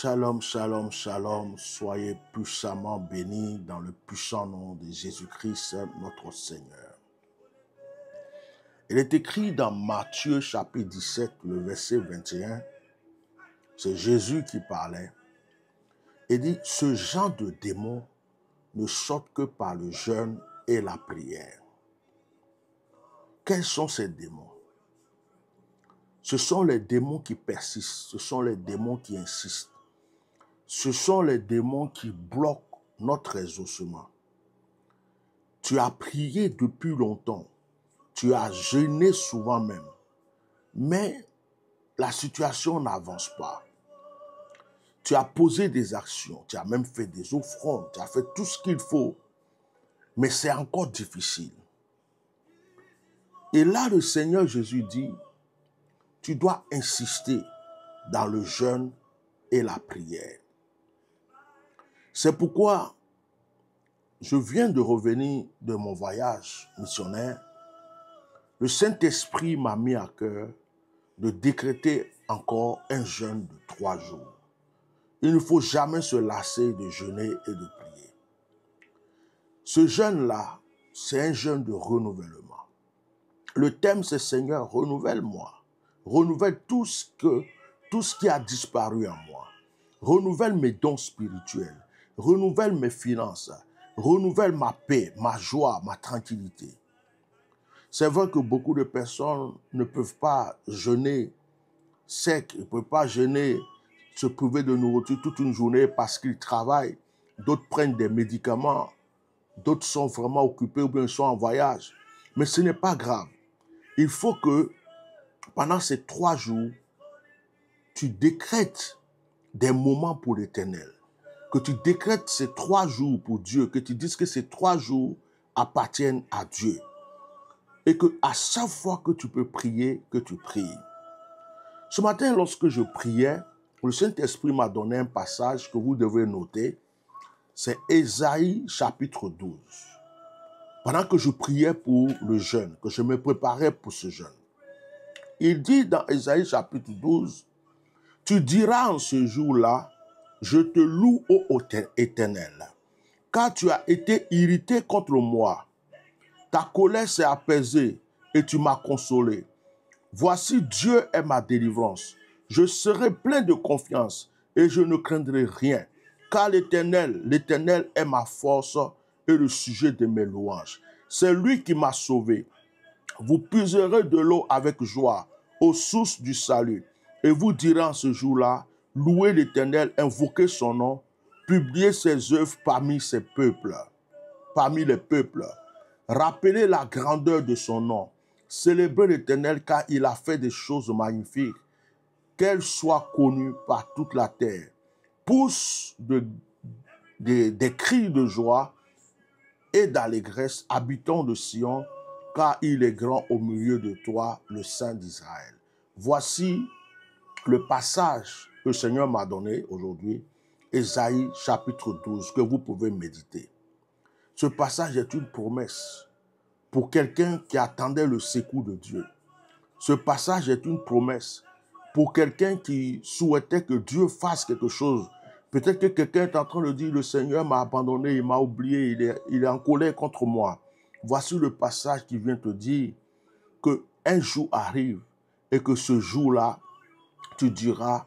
Shalom, shalom, shalom. Soyez puissamment bénis dans le puissant nom de Jésus-Christ, notre Seigneur. Il est écrit dans Matthieu chapitre 17, le verset 21, c'est Jésus qui parlait, et dit, ce genre de démons ne sortent que par le jeûne et la prière. Quels sont ces démons? Ce sont les démons qui persistent, ce sont les démons qui insistent. Ce sont les démons qui bloquent notre exaucement. Tu as prié depuis longtemps, tu as jeûné souvent même, mais la situation n'avance pas. Tu as posé des actions, tu as même fait des offrandes, tu as fait tout ce qu'il faut, mais c'est encore difficile. Et là, le Seigneur Jésus dit, tu dois insister dans le jeûne et la prière. C'est pourquoi je viens de revenir de mon voyage missionnaire. Le Saint-Esprit m'a mis à cœur de décréter encore un jeûne de 3 jours. Il ne faut jamais se lasser de jeûner et de prier. Ce jeûne-là, c'est un jeûne de renouvellement. Le thème, c'est Seigneur, renouvelle-moi. Renouvelle tout ce qui a disparu en moi. Renouvelle mes dons spirituels. Renouvelle mes finances. Renouvelle ma paix, ma joie, ma tranquillité. C'est vrai que beaucoup de personnes ne peuvent pas jeûner sec, ne peuvent pas jeûner, se priver de nourriture toute une journée parce qu'ils travaillent. D'autres prennent des médicaments. D'autres sont vraiment occupés ou bien sont en voyage. Mais ce n'est pas grave. Il faut que pendant ces 3 jours, tu décrètes des moments pour l'Éternel. Que tu décrètes ces 3 jours pour Dieu. Que tu dises que ces 3 jours appartiennent à Dieu. Et que à chaque fois que tu peux prier, que tu pries. Ce matin, lorsque je priais, le Saint-Esprit m'a donné un passage que vous devez noter. C'est Ésaïe chapitre 12. Pendant que je priais pour le jeûne, que je me préparais pour ce jeûne. Il dit dans Ésaïe chapitre 12, « Tu diras en ce jour-là, je te loue, ô Éternel, car tu as été irrité contre moi. Ta colère s'est apaisée et tu m'as consolé. Voici Dieu est ma délivrance. Je serai plein de confiance et je ne craindrai rien, car l'Éternel est ma force et le sujet de mes louanges. C'est lui qui m'a sauvé. Vous puiserez de l'eau avec joie aux sources du salut. Et vous direz en ce jour-là, louez l'Éternel, invoquez son nom, publiez ses œuvres parmi ses peuples, parmi les peuples. Rappelez la grandeur de son nom. Célébrez l'Éternel car il a fait des choses magnifiques. Qu'elles soient connues par toute la terre. Pousse des cris de joie et d'allégresse, habitants de Sion, car il est grand au milieu de toi, le Saint d'Israël. Voici le passage que le Seigneur m'a donné aujourd'hui, Ésaïe chapitre 12, que vous pouvez méditer. Ce passage est une promesse pour quelqu'un qui attendait le secours de Dieu. Ce passage est une promesse pour quelqu'un qui souhaitait que Dieu fasse quelque chose. Peut-être que quelqu'un est en train de dire, le Seigneur m'a abandonné, il m'a oublié, il est en colère contre moi. Voici le passage qui vient te dire qu'un jour arrive et que ce jour-là, tu diras,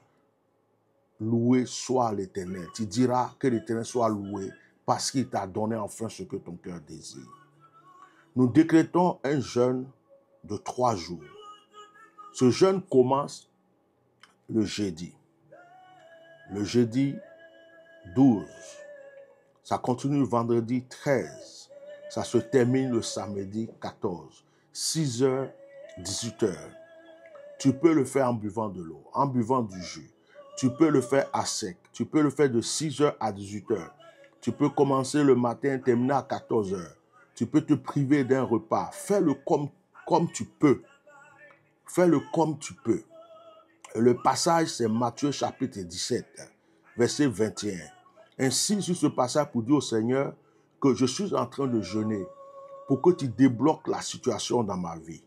loué soit l'Éternel. Tu diras que l'Éternel soit loué parce qu'il t'a donné enfin ce que ton cœur désire. Nous décrétons un jeûne de 3 jours. Ce jeûne commence le jeudi. Le jeudi 12. Ça continue le vendredi 13. Ça se termine le samedi 14. 6h, 18h. Tu peux le faire en buvant de l'eau, en buvant du jus. Tu peux le faire à sec. Tu peux le faire de 6h à 18h. Tu peux commencer le matin et terminer à 14h. Tu peux te priver d'un repas. Fais-le comme tu peux. Fais-le comme tu peux. Le passage, c'est Matthieu chapitre 17, verset 21. Ainsi, sur ce passage, pour dire au Seigneur que je suis en train de jeûner pour que tu débloques la situation dans ma vie.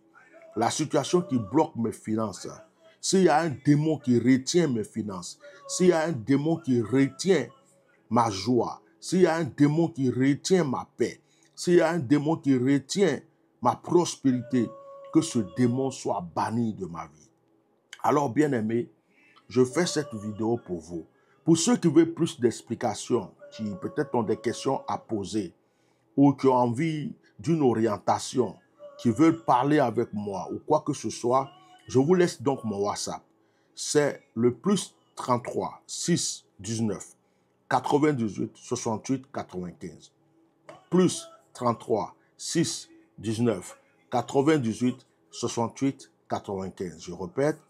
La situation qui bloque mes finances. s'il y a un démon qui retient mes finances, s'il y a un démon qui retient ma joie, s'il y a un démon qui retient ma paix, s'il y a un démon qui retient ma prospérité, que ce démon soit banni de ma vie. Alors, bien-aimés, je fais cette vidéo pour vous. Pour ceux qui veulent plus d'explications, qui peut-être ont des questions à poser, ou qui ont envie d'une orientation, qui veulent parler avec moi, ou quoi que ce soit, je vous laisse donc mon WhatsApp. C'est le plus 33 6 19 98 68 95. Plus 33 6 19 98 68 95. Je répète,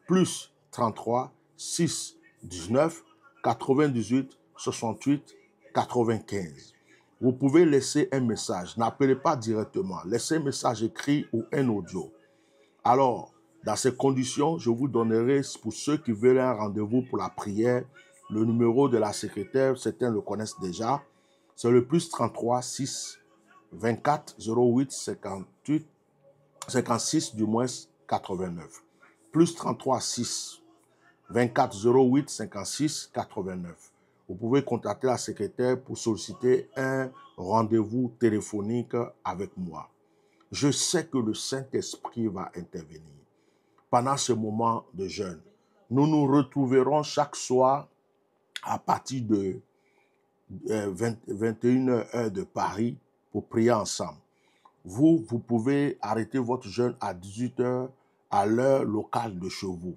plus 33 6 19 98 68 95. Vous pouvez laisser un message. N'appelez pas directement. Laissez un message écrit ou un audio. Alors, dans ces conditions, je vous donnerai, pour ceux qui veulent un rendez-vous pour la prière, le numéro de la secrétaire. Certains le connaissent déjà. C'est le plus 33 6 24 08 58 56 du moins 89. Plus 33 6 24 08 56 89. Vous pouvez contacter la secrétaire pour solliciter un rendez-vous téléphonique avec moi. Je sais que le Saint-Esprit va intervenir. Pendant ce moment de jeûne, nous nous retrouverons chaque soir à partir de 21h heure de Paris pour prier ensemble. Vous pouvez arrêter votre jeûne à 18h à l'heure locale de chez vous.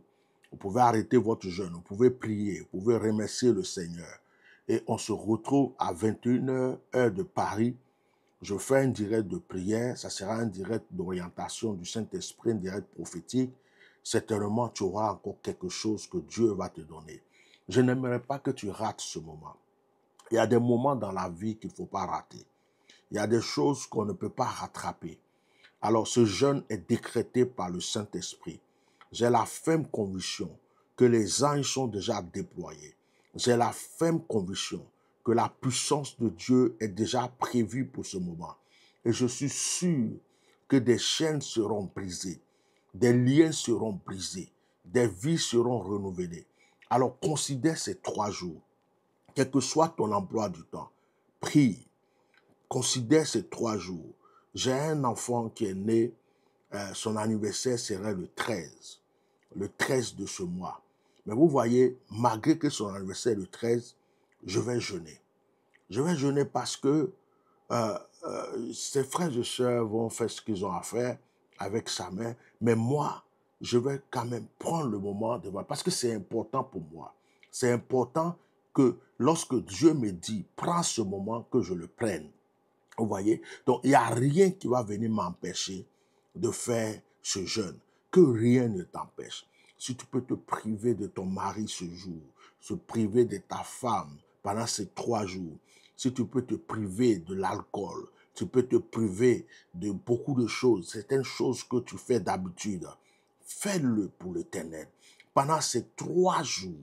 Vous pouvez arrêter votre jeûne, vous pouvez prier, vous pouvez remercier le Seigneur. Et on se retrouve à 21h heure de Paris. Je fais un direct de prière, ça sera un direct d'orientation du Saint-Esprit, un direct prophétique. Certainement, tu auras encore quelque chose que Dieu va te donner. Je n'aimerais pas que tu rates ce moment. Il y a des moments dans la vie qu'il ne faut pas rater. Il y a des choses qu'on ne peut pas rattraper. Alors, ce jeûne est décrété par le Saint-Esprit. J'ai la ferme conviction que les anges sont déjà déployés. J'ai la ferme conviction que la puissance de Dieu est déjà prévue pour ce moment. Et je suis sûr que des chaînes seront brisées, des liens seront brisés, des vies seront renouvelées. Alors, considère ces 3 jours. Quel que soit ton emploi du temps, prie. Considère ces 3 jours. J'ai un enfant qui est né, son anniversaire serait le 13 de ce mois. Mais vous voyez, malgré que son anniversaire est le 13, je vais jeûner. Je vais jeûner parce que ses frères et sœurs vont faire ce qu'ils ont à faire avec sa main. Mais moi, je vais quand même prendre le moment de voir, parce que c'est important pour moi. C'est important que lorsque Dieu me dit, prends ce moment, que je le prenne. Vous voyez? Donc, il n'y a rien qui va venir m'empêcher de faire ce jeûne. Que rien ne t'empêche. Si tu peux te priver de ton mari ce jour, se priver de ta femme pendant ces 3 jours, si tu peux te priver de l'alcool, tu peux te priver de beaucoup de choses, certaines choses que tu fais d'habitude, fais-le pour l'Éternel. Pendant ces 3 jours,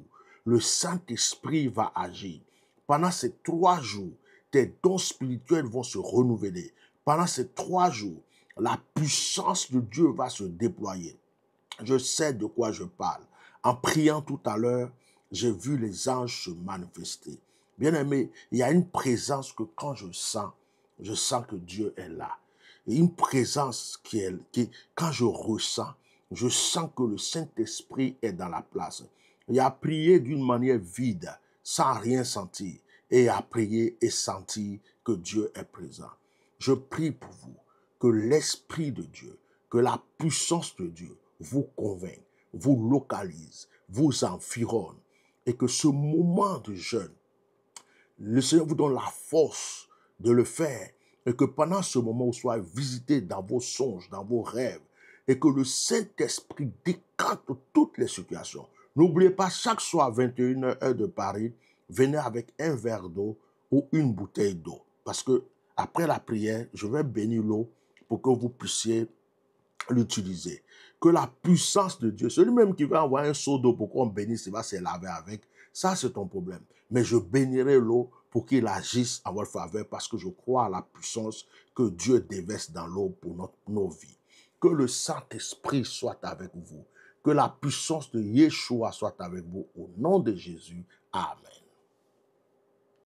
le Saint-Esprit va agir. Pendant ces 3 jours, tes dons spirituels vont se renouveler. Pendant ces 3 jours, la puissance de Dieu va se déployer. Je sais de quoi je parle. En priant tout à l'heure, j'ai vu les anges se manifester. Bien-aimé, il y a une présence que quand je sens que Dieu est là. Et une présence quand je sens que le Saint-Esprit est dans la place. Il a prié d'une manière vide, sans rien sentir. Et a prié et senti que Dieu est présent. Je prie pour vous, que l'Esprit de Dieu, que la puissance de Dieu vous convainc, vous localise, vous environne, et que ce moment de jeûne, le Seigneur vous donne la force de le faire, et que pendant ce moment, vous soyez visité dans vos songes, dans vos rêves, et que le Saint-Esprit décante toutes les situations. N'oubliez pas, chaque soir à 21h heure de Paris, venez avec un verre d'eau ou une bouteille d'eau. Parce que après la prière, je vais bénir l'eau pour que vous puissiez l'utiliser. Que la puissance de Dieu, celui-même qui va envoyer un seau d'eau pour qu'on bénisse, il va se laver avec, ça c'est ton problème. Mais je bénirai l'eau pour qu'il agisse en votre faveur parce que je crois à la puissance que Dieu déverse dans l'eau pour nos vies. Que le Saint-Esprit soit avec vous. Que la puissance de Yeshua soit avec vous au nom de Jésus. Amen.